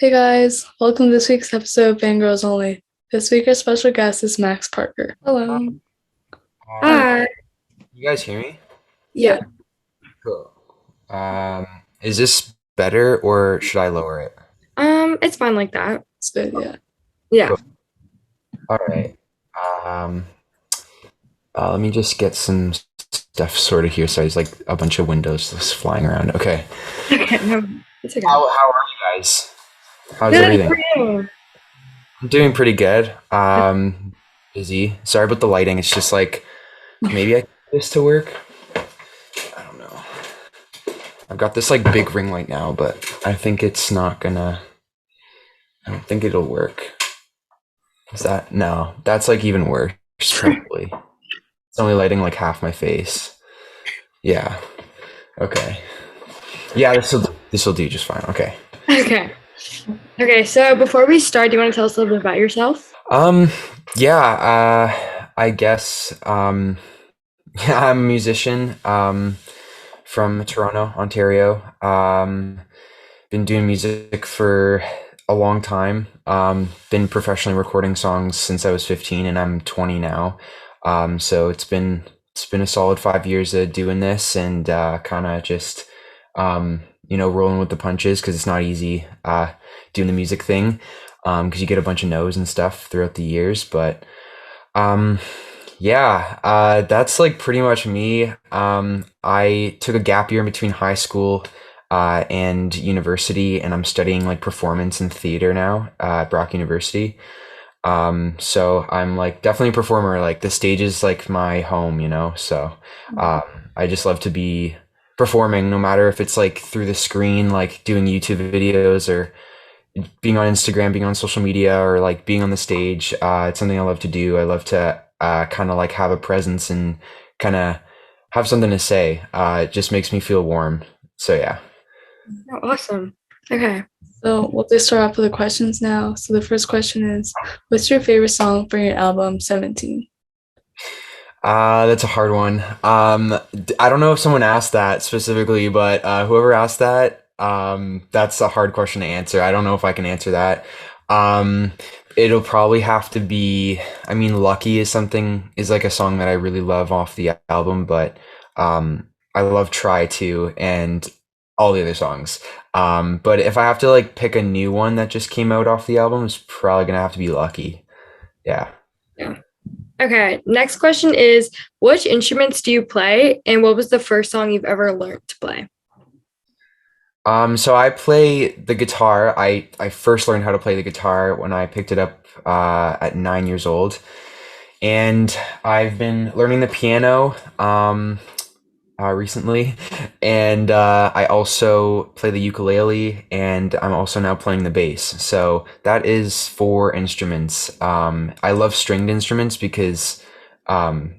Hey guys, welcome to this week's episode of Fangirls Only. This week our special guest is Max Parker. Hello. Hi. Hi. You guys hear me? Yeah, Cool. Um, is this better or should I lower it? It's fine like that. it's good, yeah. Yeah. Cool. All right. Um, Let me just get some stuff sorted here. So there's like a bunch of windows just flying around. Okay. Okay, no, it's okay. How are you guys? How's Good everything? for you. I'm doing pretty good. Busy. Sorry about the lighting. It's just like maybe I can get this to work. I don't know. I've got this like big ring light now, but I think it's not gonna. I don't think it'll work. Is that no? That's like even worse, probably. It's only lighting like half my face. Yeah. Okay. Yeah, this will do just fine. Okay. Okay. Okay, so before we start, do you want to tell us a little bit about yourself? Um. Yeah. I guess. Yeah, I'm a musician. From Toronto, Ontario. Been doing music for a long time. Been professionally recording songs since I was 15, and I'm 20 now. So it's been a solid 5 years of doing this, and kind of just rolling with the punches because it's not easy doing the music thing because you get a bunch of no's and stuff throughout the years. But um, yeah, that's like pretty much me. I took a gap year in between high school and university, and I'm studying like performance and theater now at Brock University. So I'm like definitely a performer. Like the stage is like my home. So um, I just love to be performing, no matter if it's like through the screen, like doing YouTube videos or being on Instagram, being on social media, or like being on the stage. It's something I love to do. I love to kind of like have a presence and kind of have something to say. It just makes me feel warm. So yeah. Oh, awesome. Okay. So we'll just start off with the questions now. So the first question is, what's your favorite song from your album 17? That's a hard one. I don't know if someone asked that specifically, but whoever asked that, that's a hard question to answer. I don't know if I can answer that. Um, it'll probably have to be. I mean, "Lucky" is like a song that I really love off the album, but I love "Try To" and all the other songs. But if I have to like pick a new one that just came out off the album, it's probably gonna have to be "Lucky." Yeah. Yeah. Okay. Next question is, which instruments do you play, and what was the first song you've ever learned to play? So I play the guitar. I first learned how to play the guitar when I picked it up at 9 years old, and I've been learning the piano recently, and I also play the ukulele, and I'm also now playing the bass. So that is four instruments. I love stringed instruments because um,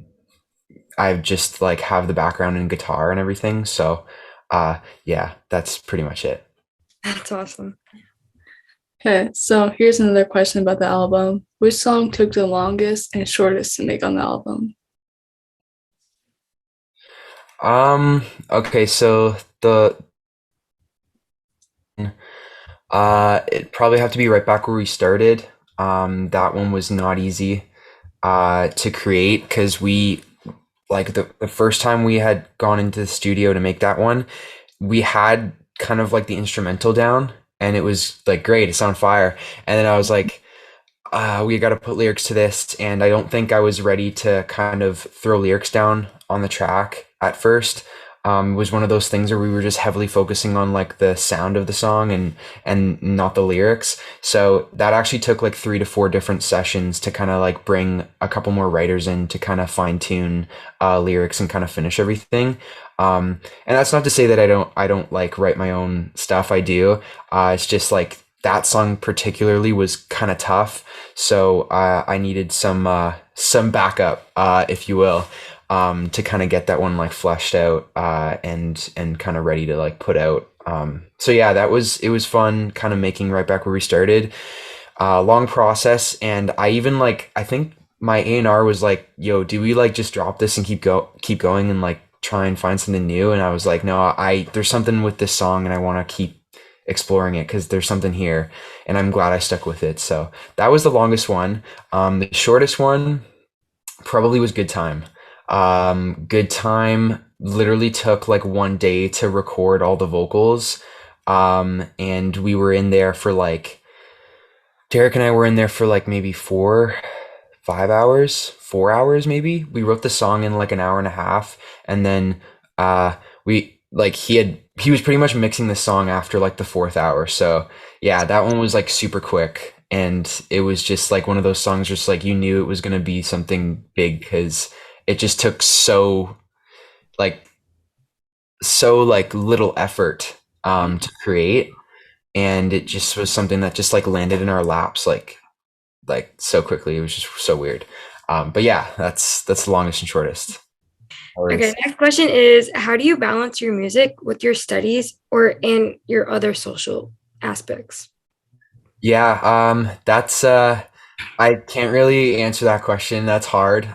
I just like have the background in guitar and everything. So yeah, that's pretty much it. That's awesome. Okay, so here's another question about the album. Which song took the longest and shortest to make on the album? Okay, so the it probably have to be right back where we started. That one was not easy to create because we like the first time we had gone into the studio to make that one, we had kind of like the instrumental down and it was like great, it's on fire. And then I was like, we got to put lyrics to this, and I don't think I was ready to kind of throw lyrics down on the track at first. It was one of those things where we were just heavily focusing on like the sound of the song and not the lyrics. So that actually took like 3 to 4 different sessions to kind of like bring a couple more writers in to kind of fine tune lyrics and kind of finish everything. And that's not to say that I don't like write my own stuff. I do. It's just like that song particularly was kind of tough, so I needed some backup, if you will, to kind of get that one like fleshed out and kind of ready to like put out. So yeah, it was fun, kind of making right back where we started. Long process, and I think my A&R was like, "Yo, do we like just drop this and keep going and like try and find something new?" And I was like, "No, I there's something with this song, and I want to keep exploring it because there's something here, and I'm glad I stuck with it. So that was the longest one. The shortest one probably was Good Time. Good Time literally took like one day to record all the vocals. And we were in there for like Derek and I were in there for like maybe 5 hours, 4 hours maybe. We wrote the song in like an hour and a half, and then we like he was pretty much mixing the song after like the fourth hour. So yeah, that one was like super quick, and it was just like one of those songs just like you knew it was gonna be something big because it just took like so like little effort to create, and it just was something that just like landed in our laps like so quickly. It was just so weird. But yeah, that's the longest and shortest. Okay, Always. next question is how do you balance your music with your studies or and your other social aspects? Yeah, that's I can't really answer that question. That's hard.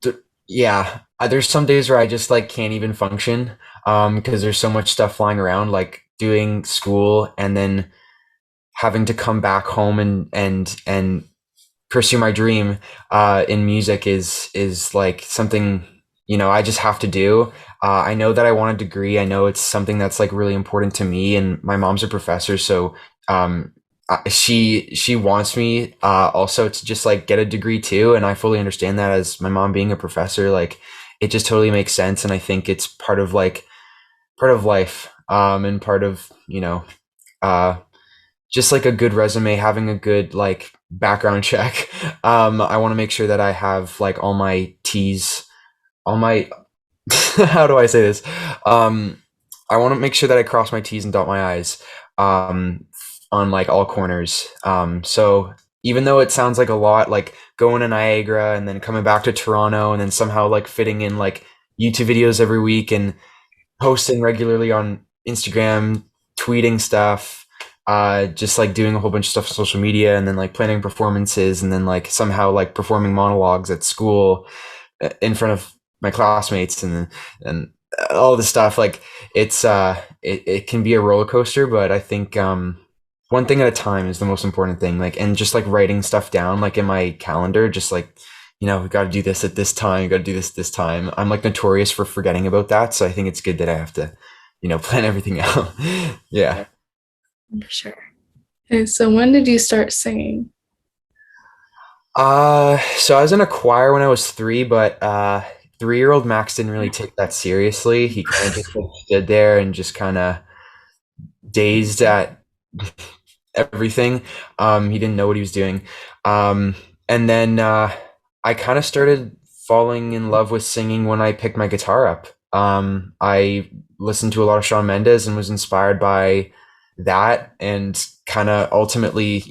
D- yeah, there's some days where I just like can't even function because there's so much stuff flying around, like doing school and then having to come back home and pursue my dream in music is like something I just have to do. I know that I want a degree. I know it's something that's like really important to me, and my mom's a professor, so um, she wants me also to just like get a degree too, and I fully understand that as my mom being a professor, like it just totally makes sense, and I think it's part of life and part of uh, just like a good resume, having a good like background check. I want to make sure that I have like all my T's, all my how do I say this? Um, I want to make sure that I cross my T's and dot my I's um, on like all corners. So even though it sounds like a lot, like going to Niagara and then coming back to Toronto and then somehow like fitting in like YouTube videos every week and posting regularly on Instagram, tweeting stuff, just like doing a whole bunch of stuff on social media, and then like planning performances, and then like somehow like performing monologues at school in front of my classmates, and all this stuff. Like it can be a roller coaster, but I think one thing at a time is the most important thing. Like, and just like writing stuff down, like in my calendar, just like we got to do this at this time. We got to do this at this time. I'm like notorious for forgetting about that, so I think it's good that I have to, plan everything out. Yeah. For sure. Okay, so when did you start singing? So I was in a choir when I was three, but 3-year-old Max didn't really take that seriously. He kind of just like stood there and just kind of dazed at everything. He didn't know what he was doing. And then I kind of started falling in love with singing when I picked my guitar up. I listened to a lot of Shawn Mendes and was inspired by that, and kind of ultimately,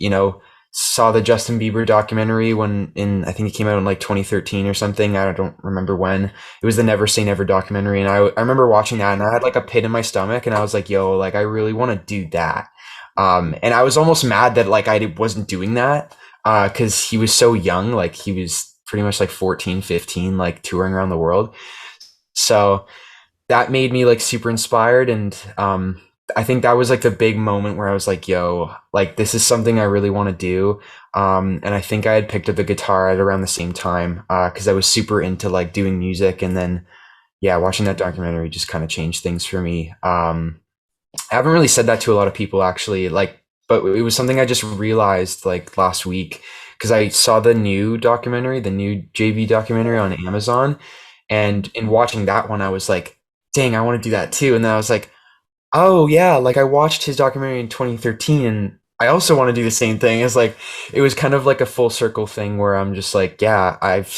saw the Justin Bieber documentary when I think it came out in like 2013 or something. I don't remember when. It was the Never Say Never documentary, and I remember watching that, and I had like a pit in my stomach, and I was like, yo, like I really want to do that. And I was almost mad that like I wasn't doing that because he was so young, like he was pretty much like 14, 15, like touring around the world. So that made me like super inspired, and I think that was like the big moment where I was like, yo, like this is something I really want to do. And I think I had picked up the guitar at around the same time because I was super into like doing music, and then yeah, watching that documentary just kind of changed things for me. I haven't really said that to a lot of people actually, like, but it was something I just realized like last week because I saw the new documentary, the new JV documentary on Amazon, and in watching that one, I was like, dang, I want to do that too. And then I was like, oh yeah, like I watched his documentary in 2013, and I also want to do the same thing. It's like it was kind of like a full circle thing where I'm just like, yeah, I've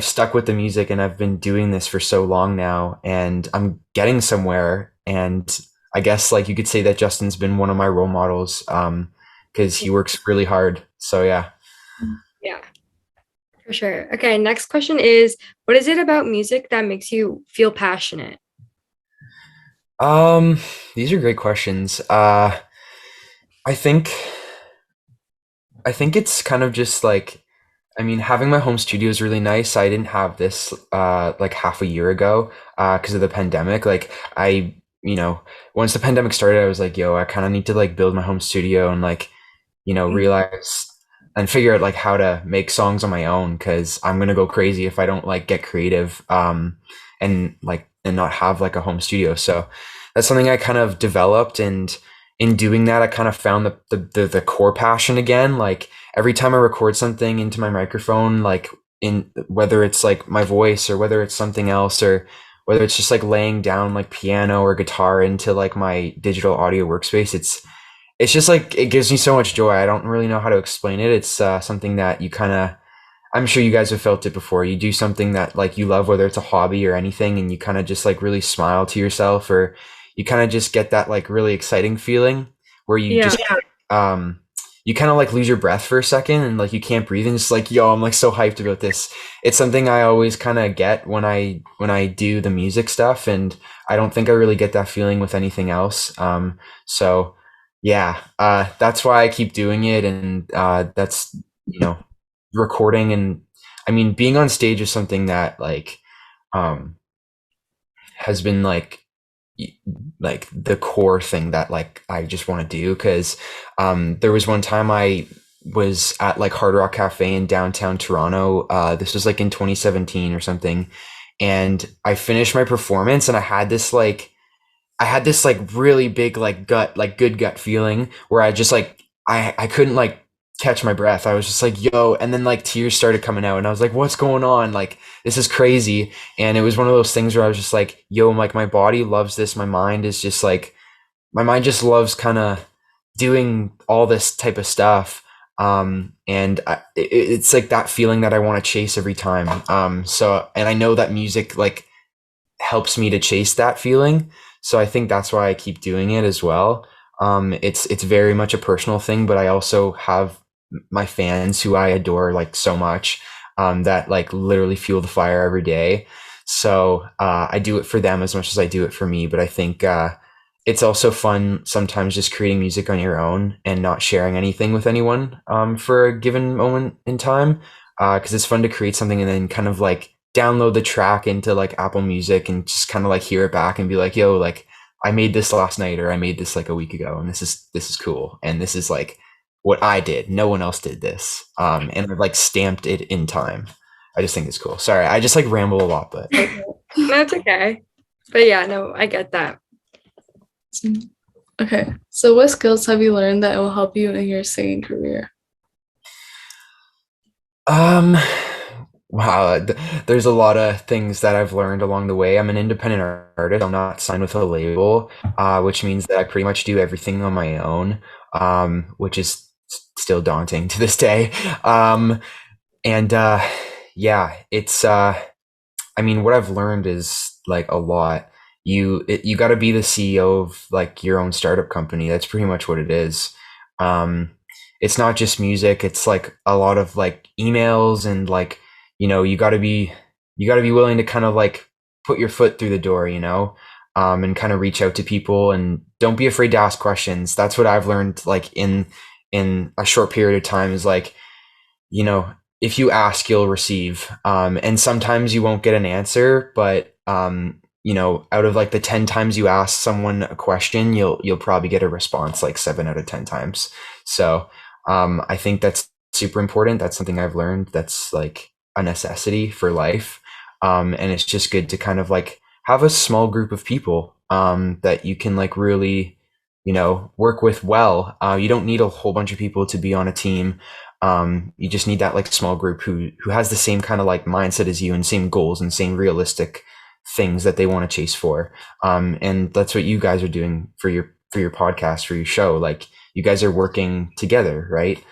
stuck with the music and I've been doing this for so long now, and I'm getting somewhere. And I guess like you could say that Justin's been one of my role models because he works really hard. So yeah. Yeah, for sure. Okay, next question is what is it about music that makes you feel passionate? Um, these are great questions. I think I think it's kind of just like, I mean, having my home studio is really nice. I didn't have this like half a year ago because of the pandemic. Like I once the pandemic started, I was like, yo, I kind of need to like build my home studio and like, realize and figure out like how to make songs on my own because I'm gonna go crazy if I don't like get creative and not have like a home studio. So that's something I kind of developed, and in doing that, I kind of found the core passion again. Like every time I record something into my microphone, like in whether it's like my voice or whether it's something else or whether it's just like laying down like piano or guitar into like my digital audio workspace, it's just like it gives me so much joy. I don't really know how to explain it. It's something that you kind of, I'm sure you guys have felt it before. You do something that like you love, whether it's a hobby or anything, and you kind of just like really smile to yourself, or you kind of just get that like really exciting feeling where you Yeah. just um you kind of like lose your breath for a second and like you can't breathe and just like, yo, I'm like so hyped about this. It's something I always kind of get when I do the music stuff, and I don't think I really get that feeling with anything else. So yeah, that's why I keep doing it, and that's you know recording, and I mean being on stage is something that like um has been like the core thing that like I just want to do because there was one time I was at like Hard Rock Cafe in downtown Toronto. This was like in 2017 or something, and I finished my performance and I had this like really big like gut like good gut feeling where I just like I couldn't like catch my breath. I was just like, yo, and then like tears started coming out and I was like, what's going on? Like this is crazy. And it was one of those things where I was just like, yo, like my body loves this. My mind is just like my mind just loves kind of doing all this type of stuff. And it's like that feeling that I want to chase every time. So and I know that music like helps me to chase that feeling. So I think that's why I keep doing it as well. It's very much a personal thing, but I also have my fans who I adore like so much, that like literally fuel the fire every day. So I do it for them as much as I do it for me. But I think it's also fun sometimes just creating music on your own and not sharing anything with anyone for a given moment in time. Because it's fun to create something and then kind of like download the track into like Apple Music and just kind of like hear it back and be like, yo, like I made this last night or I made this like a week ago and this is cool. And this is like what I did. No one else did this. And I've like stamped it in time. I just think it's cool. Sorry, I just like ramble a lot, but That's okay. But yeah, no, I get that. Okay, so what skills have you learned that will help you in your singing career? um wow, there's a lot of things that I've learned along the way. I'm an independent artist. I'm not signed with a label, which means that I pretty much do everything on my own, which is still daunting to this day. And yeah, it's I mean, what I've learned is like a lot. You got to be the CEO of like your own startup company. That's pretty much what it is. Um, it's not just music. It's like a lot of like emails and like you got to be willing to kind of like put your foot through the door, and kind of reach out to people and don't be afraid to ask questions. That's what I've learned like in a short period of time is like you know, if you ask, you'll receive. And sometimes you won't get an answer, but out of like the 10 times you ask someone a question, you'll probably get a response like 7 out of 10 times. So I think that's super important. That's something I've learned. That's like a necessity for life. And it's just good to kind of like have a small group of people that you can like really, work with well. You don't need a whole bunch of people to be on a team. You just need that like small group who has the same kind of like mindset as you and same goals and same realistic things that they want to chase for. And that's what you guys are doing for your podcast, for your show. Like you guys are working together, right?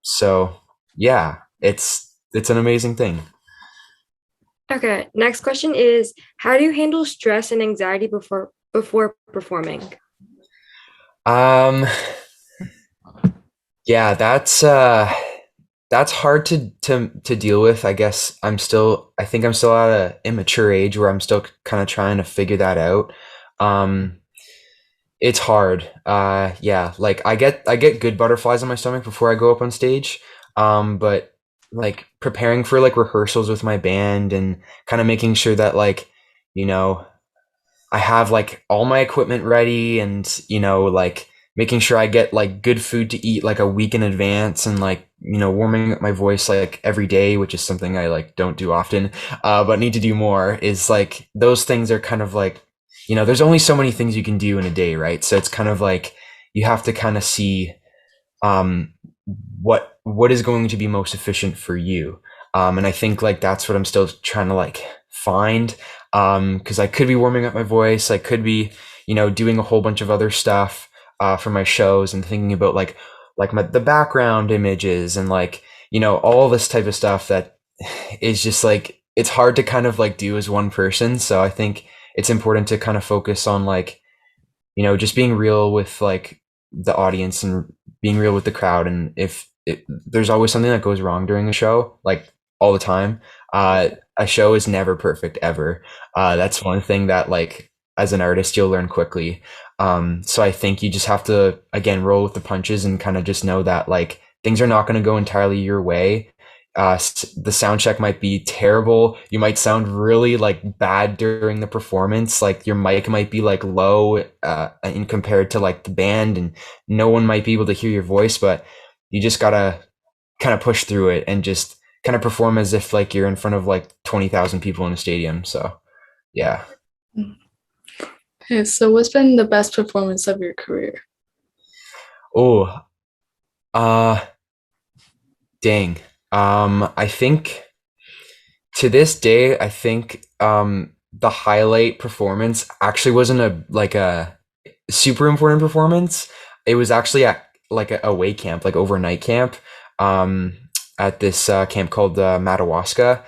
So yeah, it's an amazing thing. Okay, next question is how do you handle stress and anxiety before performing? Um, yeah, that's hard to deal with. I guess I think I'm still at a immature age where I'm still kind of trying to figure that out. Um, it's hard. Yeah, like I get good butterflies in my stomach before I go up on stage. But like preparing for like rehearsals with my band and kind of making sure that like, you know, I have like all my equipment ready, and like making sure I get like good food to eat like a week in advance, and like warming up my voice like every day, which is something I like don't do often, but need to do more. Is like those things are kind of like there's only so many things you can do in a day, right? So it's kind of like you have to kind of see um, what is going to be most efficient for you. And I think like that's what I'm still trying to like find. Because I could be warming up my voice, I could be doing a whole bunch of other stuff for my shows, and thinking about like the background images, and like all this type of stuff that is just like it's hard to kind of like do as one person. So I think it's important to kind of focus on like just being real with like the audience, and being real with the crowd. And if there's always something that goes wrong during a show, like all the time, a show is never perfect ever. That's one thing that like as an artist you'll learn quickly. So I think you just have to again roll with the punches, and kind of just know that like things are not going to go entirely your way. The sound check might be terrible. You might sound really like bad during the performance. Like your mic might be like low in compared to like the band, and no one might be able to hear your voice. But you just gotta kind of push through it, and just kind of perform as if like you're in front of like 20,000 people in a stadium. So yeah. Okay, so what's been the best performance of your career? Oh, uh, dang. I think to this day, I think the highlight performance actually wasn't a super important performance. It was actually at like a away camp, like overnight camp, um, at this camp called Madawaska,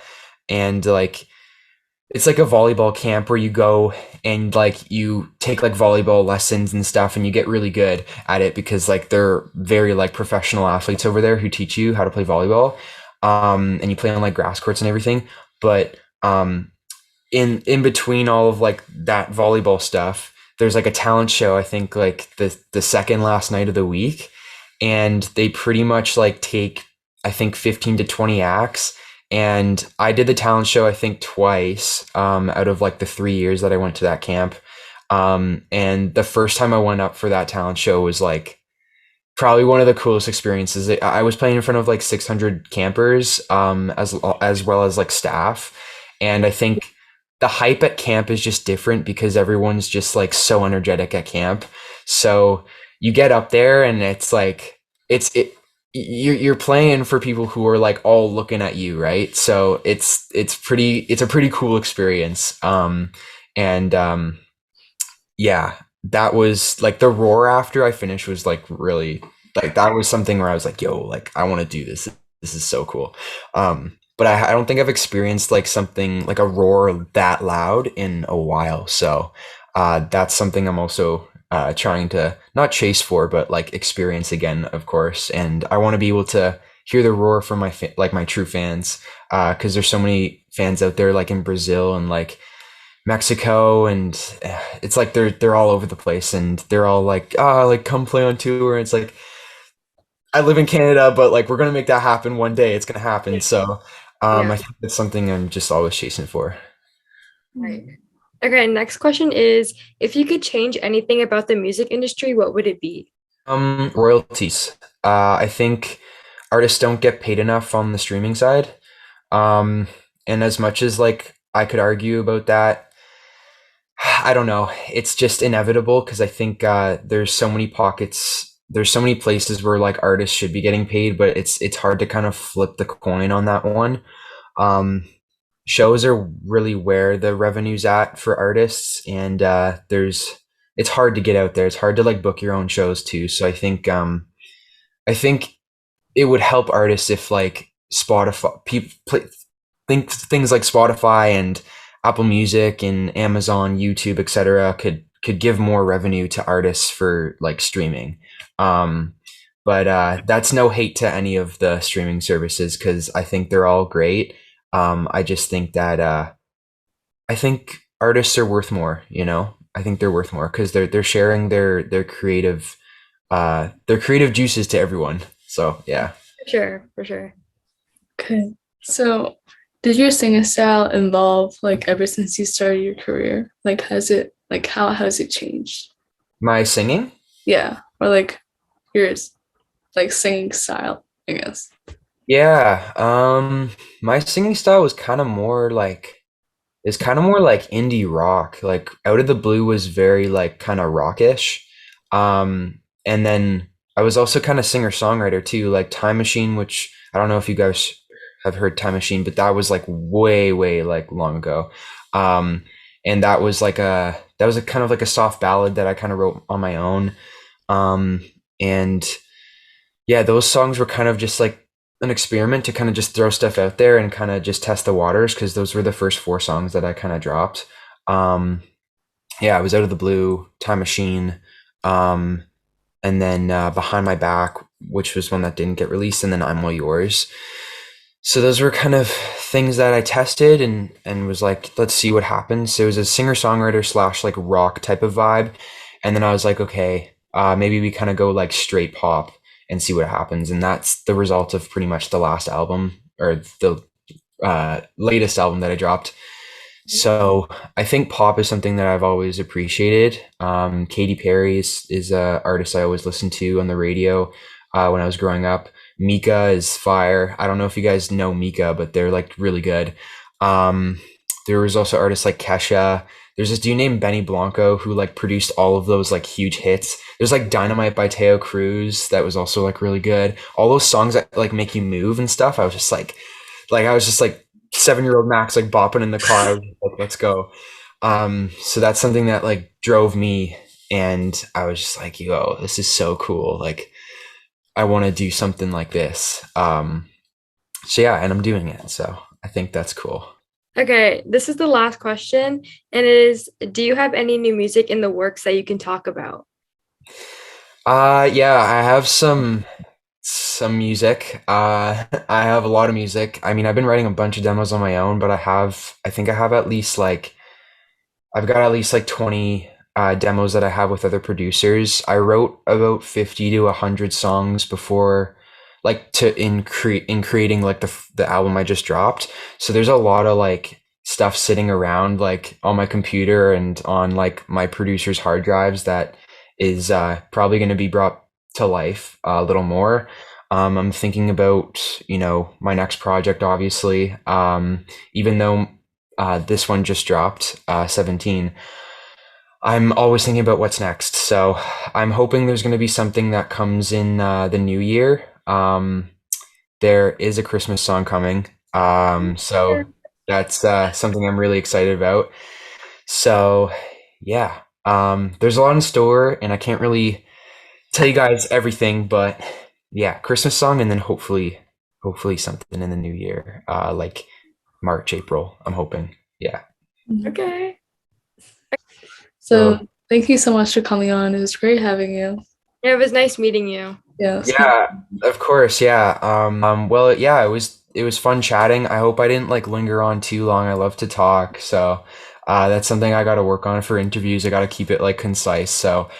and like it's like a volleyball camp where you go and like you take like volleyball lessons and stuff, and you get really good at it because like they're very like professional athletes over there who teach you how to play volleyball. And you play on like grass courts and everything. But in between all of like that volleyball stuff, there's like a talent show, I think like the second last night of the week, and they pretty much like take I think 15 to 20 acts. And I did the talent show I think twice out of like the 3 years that I went to that camp. And the first time I went up for that talent show was like probably one of the coolest experiences. I was playing in front of like 600 campers, as well as like staff, and I think the hype at camp is just different because everyone's just like so energetic at camp. So you get up there, and it's like you're playing for people who are like all looking at you, right? So it's a pretty cool experience. And Yeah, that was like the roar after I finished was like really like that was something where I was like, yo, like I want to do this. This is so cool. But I don't think I've experienced like something like a roar that loud in a while. So that's something I'm also trying to not chase for, but like experience again, of course. And I want to be able to hear the roar from like my true fans, because there's so many fans out there, like in Brazil and like Mexico, and it's like they're all over the place, and they're all like, ah, like come play on tour. And it's like I live in Canada, but like we're gonna make that happen one day. It's gonna happen. So Yeah. I think it's something I'm just always chasing for. Right. Okay, next question is if you could change anything about the music industry, what would it be? Royalties. I think artists don't get paid enough on the streaming side. Um, and as much as like I could argue about that, I don't know. It's just inevitable because I think there's so many pockets, there's so many places where like artists should be getting paid, but it's hard to kind of flip the coin on that one. Um, Shows are really where the revenue's at for artists, and there's it's hard to get out there. It's hard to like book your own shows too. So I think it would help artists if like Spotify people think things like Spotify and Apple Music and Amazon, YouTube, etc. could give more revenue to artists for like streaming. Um, but that's no hate to any of the streaming services because I think they're all great. I just think that I think artists are worth more. I think they're worth more because they're sharing their creative juices to everyone. So yeah. For sure, for sure. Okay, so did your singing style evolve like ever since you started your career? Like, has it Like how has it changed? My singing? Yeah, or like yours, like singing style, I guess. Yeah, my singing style was kind of more like it's kind of more like indie rock. Like Out of the Blue was very like kind of rockish. And then I was also kind of singer-songwriter too, like Time Machine, which I don't know if you guys have heard Time Machine, but that was like way, way like long ago. Um, and that was a kind of like a soft ballad that I kind of wrote on my own. Um, and yeah, those songs were kind of just like an experiment to kind of just throw stuff out there and kind of just test the waters because those were the first four songs that I kind of dropped. Um, yeah, I was Out of the Blue, Time Machine, um, and then Behind My Back, which was one that didn't get released, and then I'm All Yours. So those were kind of things that I tested and was like, let's see what happens. So it was a singer songwriter slash like rock type of vibe, and then I was like, okay, maybe we kind of go like straight pop and see what happens. And that's the result of pretty much the last album or the latest album that I dropped. So I think pop is something that I've always appreciated. Katy Perry is a artist I always listened to on the radio when I was growing up. Mika is fire. I don't know if you guys know Mika, but they're like really good. Um, there was also artists like Kesha. There's this dude named Benny Blanco who like produced all of those like huge hits. There's like Dynamite by Teo Cruz that was also like really good. All those songs that like make you move and stuff. I was just like 7-year-old Max like bopping in the car. I was just like, let's go. So that's something that like drove me, and I was just like, yo, this is so cool. Like I want to do something like this. So yeah, and I'm doing it. So I think that's cool. Okay, this is the last question, and it is, do you have any new music in the works that you can talk about? Yeah, I have some music. I have a lot of music. I mean, I've been writing a bunch of demos on my own, but I think I have at least like I've got at least like 20 demos that I have with other producers. I wrote about 50 to 100 songs before like to in creating like the album I just dropped. So there's a lot of like stuff sitting around like on my computer and on like my producer's hard drives that is probably going to be brought to life a little more. I'm thinking about, my next project, obviously. Even though this one just dropped, 17. I'm always thinking about what's next. So I'm hoping there's going to be something that comes in the new year. There is a Christmas song coming. So that's something I'm really excited about. So yeah, there's a lot in store, and I can't really tell you guys everything, but yeah, Christmas song, and then hopefully something in the new year, like March, April. I'm hoping. Yeah. Mhm. Okay. So So thank you so much for coming on. It was great having you. Yeah, it was nice meeting you. Yeah, yeah, of course, yeah. Well, yeah, it was fun chatting. I hope I didn't like linger on too long. I love to talk, so that's something I got to work on for interviews. I got to keep it like concise. So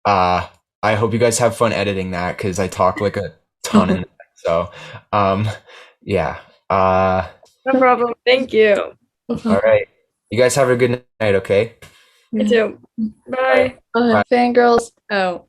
uh, I hope you guys have fun editing that because I talk like a ton in that. So um, yeah. No problem. Thank you. All right. You guys have a good night. Okay. You too. All right. Bye. Fangirls out.